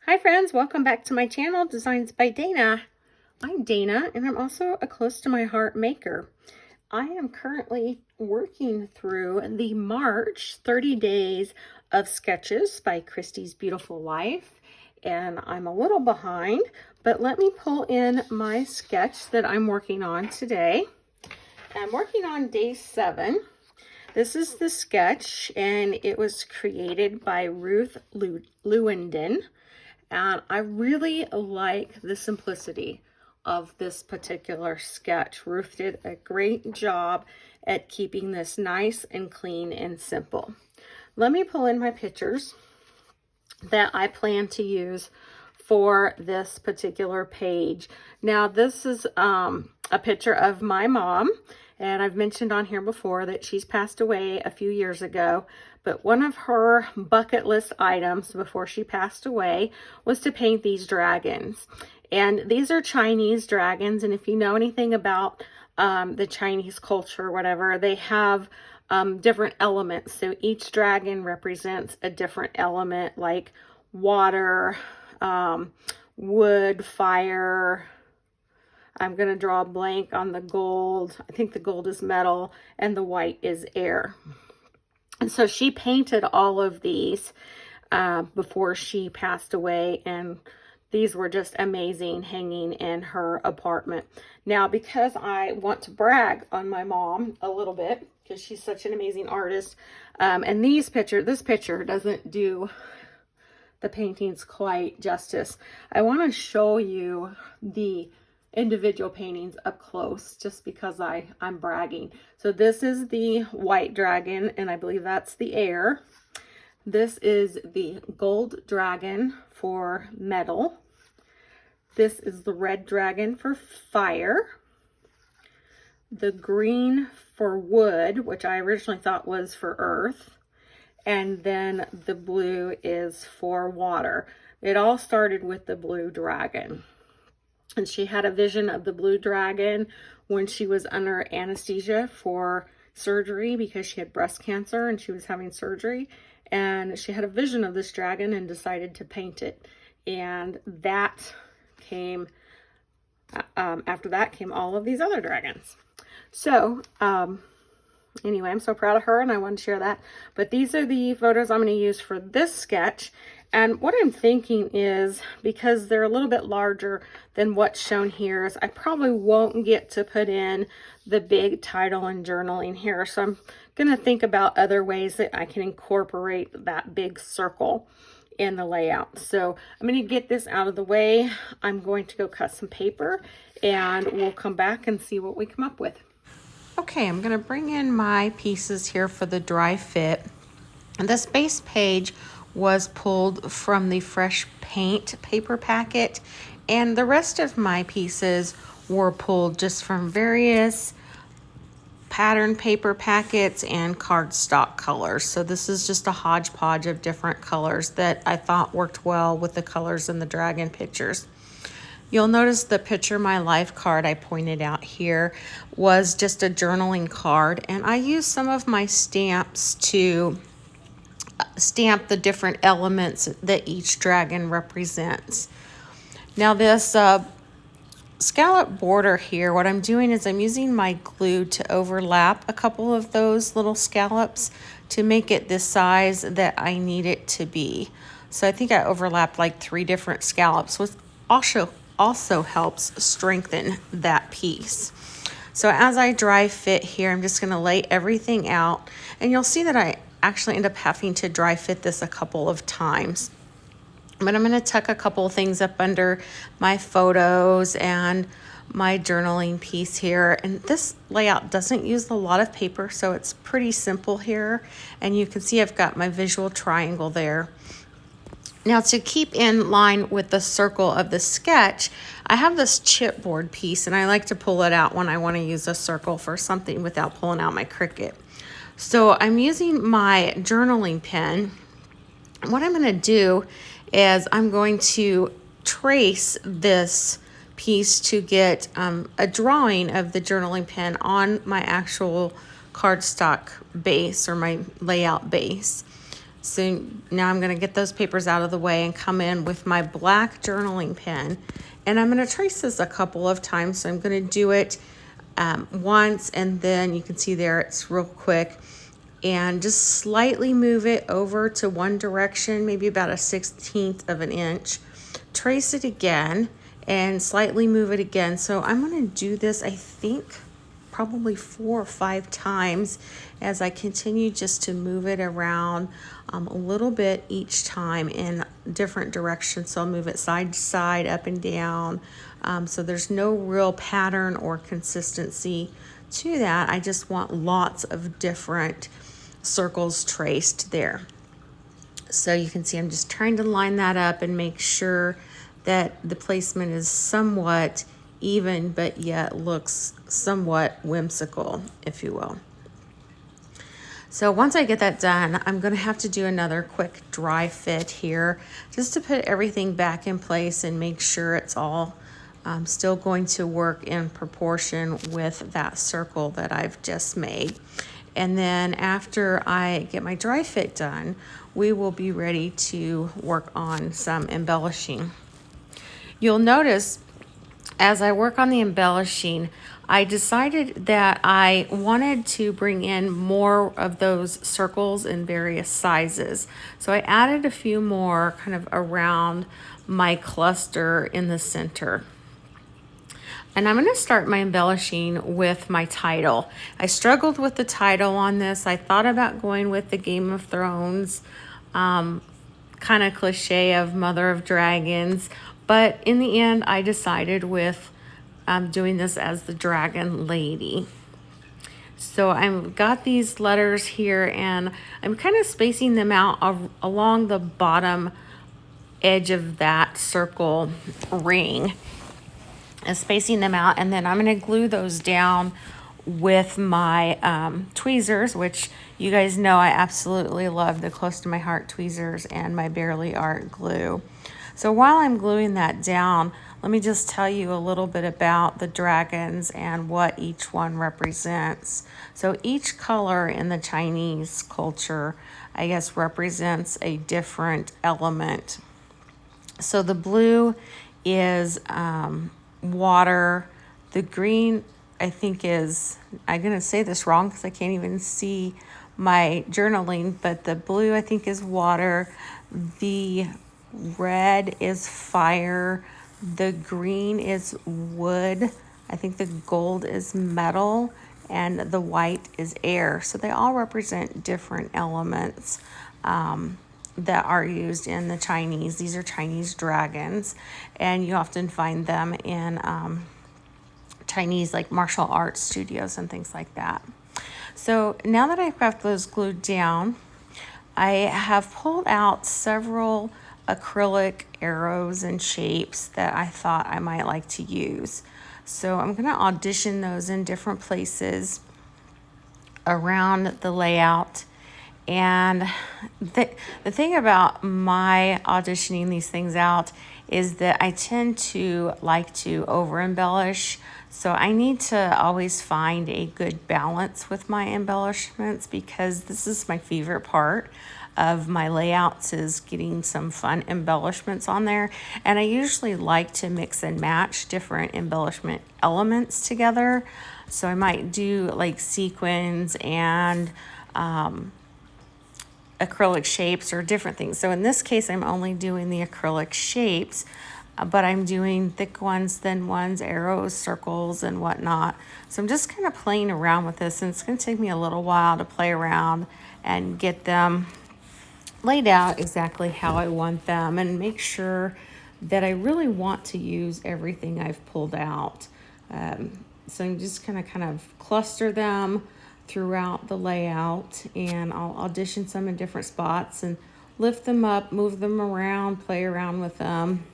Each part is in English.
Hi friends, welcome back to my channel, Designs by Dana. I'm Dana and I'm also a close to my heart maker. I am currently working through the March 30 Days of Sketches by Christy's Beautiful Life, and I'm a little behind, but let me pull in my sketch that I'm working on today. I'm working on day 7. This is the sketch and it was created by Ruth Lewenden. And I really like the simplicity of this particular sketch. Ruth did a great job at keeping this nice and clean and simple. Let me pull in my pictures that I plan to use for this particular page. Now this is a picture of my mom, and I've mentioned on here before that she's passed away a few years ago, but one of her bucket list items before she passed away was to paint these dragons. And these are Chinese dragons, and if you know anything about the Chinese culture or whatever, they have different elements. So each dragon represents a different element, like water, wood, fire. I'm going to draw a blank on the gold. I think the gold is metal and the white is air. And so she painted all of these before she passed away, and these were just amazing hanging in her apartment. Now, because I want to brag on my mom a little bit, because she's such an amazing artist, and this picture doesn't do the paintings quite justice. I want to show you the individual paintings up close just because I'm bragging. So this is the white dragon, and I believe that's the air. This is the gold dragon for metal. This is the red dragon for fire. The green for wood, which I originally thought was for earth. And then the blue is for water. It all started with the blue dragon. And she had a vision of the blue dragon when she was under anesthesia for surgery because she had breast cancer and she was having surgery. And she had a vision of this dragon and decided to paint it. And that came, after that came all of these other dragons. So, anyway, I'm so proud of her and I want to share that. But these are the photos I'm going to use for this sketch. And what I'm thinking is, because they're a little bit larger than what's shown here, is I probably won't get to put in the big title and journaling here. So I'm going to think about other ways that I can incorporate that big circle in the layout. So I'm going to get this out of the way. I'm going to go cut some paper and we'll come back and see what we come up with. Okay, I'm going to bring in my pieces here for the dry fit. And this base page was pulled from the fresh paint paper packet, and the rest of my pieces were pulled just from various pattern paper packets and cardstock colors. So this is just a hodgepodge of different colors that I thought worked well with the colors in the dragon pictures. You'll notice the Picture My Life card I pointed out here was just a journaling card, and I used some of my stamps to stamp the different elements that each dragon represents. Now this scallop border here, what I'm doing is I'm using my glue to overlap a couple of those little scallops to make it the size that I need it to be. So I think I overlapped like 3 different scallops, which also helps strengthen that piece. So as I dry fit here, I'm just going to lay everything out, and you'll see that I actually end up having to dry fit this a couple of times. But I'm going to tuck a couple of things up under my photos and my journaling piece here. And this layout doesn't use a lot of paper, so it's pretty simple here. And you can see I've got my visual triangle there. Now, to keep in line with the circle of the sketch, I have this chipboard piece, and I like to pull it out when I want to use a circle for something without pulling out my Cricut. So I'm using my journaling pen. What I'm going to do is I'm going to trace this piece to get a drawing of the journaling pen on my actual cardstock base or my layout base. So now I'm going to get those papers out of the way and come in with my black journaling pen. And I'm going to trace this a couple of times. So I'm going to do it once, and then you can see there it's real quick. And just slightly move it over to one direction, maybe about 1/16 of an inch. Trace it again and slightly move it again. So I'm going to do this, I think, probably 4 or 5 times as I continue just to move it around a little bit each time in different directions. So I'll move it side to side, up and down. So there's no real pattern or consistency to that. I just want lots of different circles traced there. So you can see I'm just trying to line that up and make sure that the placement is somewhat even, but yet looks somewhat whimsical, if you will. So once I get that done, I'm going to have to do another quick dry fit here just to put everything back in place and make sure it's all still going to work in proportion with that circle that I've just made. And then after I get my dry fit done, we will be ready to work on some embellishing. You'll notice as I work on the embellishing, I decided that I wanted to bring in more of those circles in various sizes. So I added a few more kind of around my cluster in the center. And I'm going to start my embellishing with my title. I struggled with the title on this. I thought about going with the Game of Thrones kind of cliche of Mother of Dragons. But in the end, I decided with doing this as the Dragon Lady. So I've got these letters here, and I'm kind of spacing them out along the bottom edge of that circle ring. And spacing them out, and then I'm going to glue those down with my tweezers, which you guys know I absolutely love the Close to My Heart tweezers and my Barely Art glue. So while I'm gluing that down, let me just tell you a little bit about the dragons and what each one represents. So each color in the Chinese culture, I guess, represents a different element. So the blue is water. The green, I think, is, I'm going to say this wrong because I can't even see my journaling, but the blue, I think, is water. The red is fire. The green is wood. I think the gold is metal, and the white is air. So they all represent different elements that are used in the Chinese. These are Chinese dragons, and you often find them in Chinese like martial arts studios and things like that. So now that I've got those glued down, I have pulled out several acrylic arrows and shapes that I thought I might like to use. So I'm going to audition those in different places around the layout. And the thing about my auditioning these things out is that I tend to like to over embellish. So I need to always find a good balance with my embellishments, because this is my favorite part of my layouts, is getting some fun embellishments on there. And I usually like to mix and match different embellishment elements together. So I might do like sequins and acrylic shapes or different things. So in this case, I'm only doing the acrylic shapes, but I'm doing thick ones, thin ones, arrows, circles, and whatnot. So I'm just kind of playing around with this, and it's going to take me a little while to play around and get them laid out exactly how I want them, and make sure that I really want to use everything I've pulled out. So I'm just going to kind of cluster them throughout the layout, and I'll audition some in different spots and lift them up, move them around, play around with them.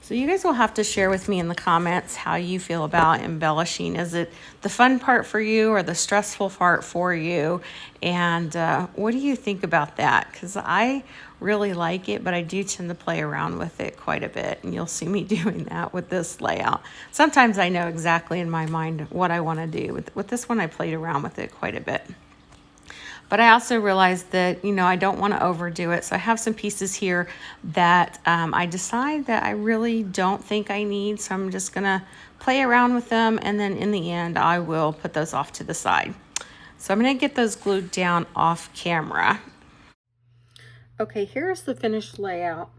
So you guys will have to share with me in the comments how you feel about embellishing. Is it the fun part for you or the stressful part for you? And what do you think about that? Because I really like it, but I do tend to play around with it quite a bit. And you'll see me doing that with this layout. Sometimes I know exactly in my mind what I want to do. With this one, I played around with it quite a bit. But I also realized that, you know, I don't want to overdo it. So I have some pieces here that I decide that I really don't think I need. So I'm just going to play around with them. And then in the end, I will put those off to the side. So I'm going to get those glued down off camera. Okay, here's the finished layout.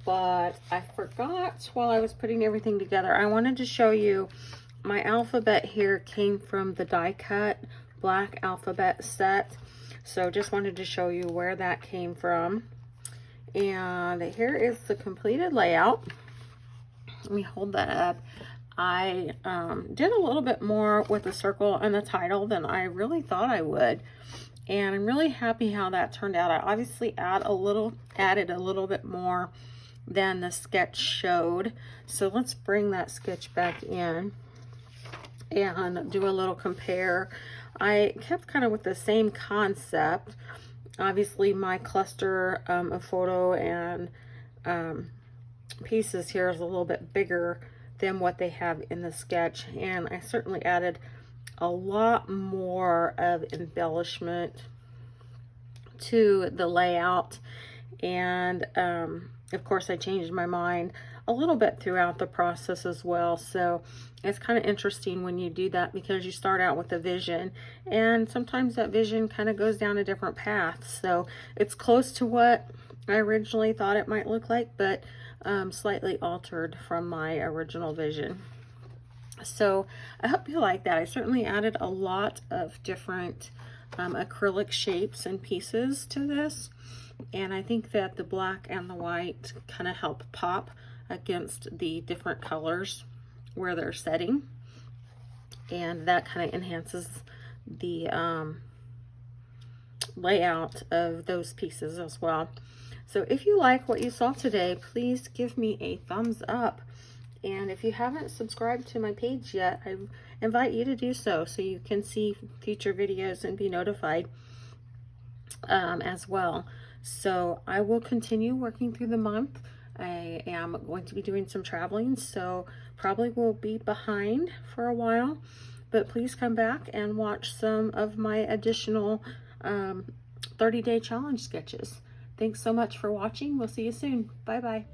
But I forgot while I was putting everything together, I wanted to show you my alphabet here came from the die cut black alphabet set. So just wanted to show you where that came from. And here is the completed layout. Let me hold that up. I did a little bit more with the circle and the title than I really thought I would. And I'm really happy how that turned out. I obviously added a little bit more than the sketch showed. So let's bring that sketch back in and do a little compare. I kept kind of with the same concept. Obviously my cluster of photo and pieces here is a little bit bigger than what they have in the sketch, and I certainly added a lot more of embellishment to the layout. And of course I changed my mind a little bit throughout the process as well. So it's kind of interesting when you do that, because you start out with a vision and sometimes that vision kind of goes down a different path. So it's close to what I originally thought it might look like, but slightly altered from my original vision. So I hope you like that. I certainly added a lot of different acrylic shapes and pieces to this. And I think that the black and the white kind of help pop against the different colors where they're setting. And that kind of enhances the layout of those pieces as well. So if you like what you saw today, please give me a thumbs up. And if you haven't subscribed to my page yet, I invite you to do so you can see future videos and be notified as well. So I will continue working through the month. I am going to be doing some traveling, so probably will be behind for a while, but please come back and watch some of my additional 30-day challenge sketches. Thanks so much for watching. We'll see you soon. Bye-bye.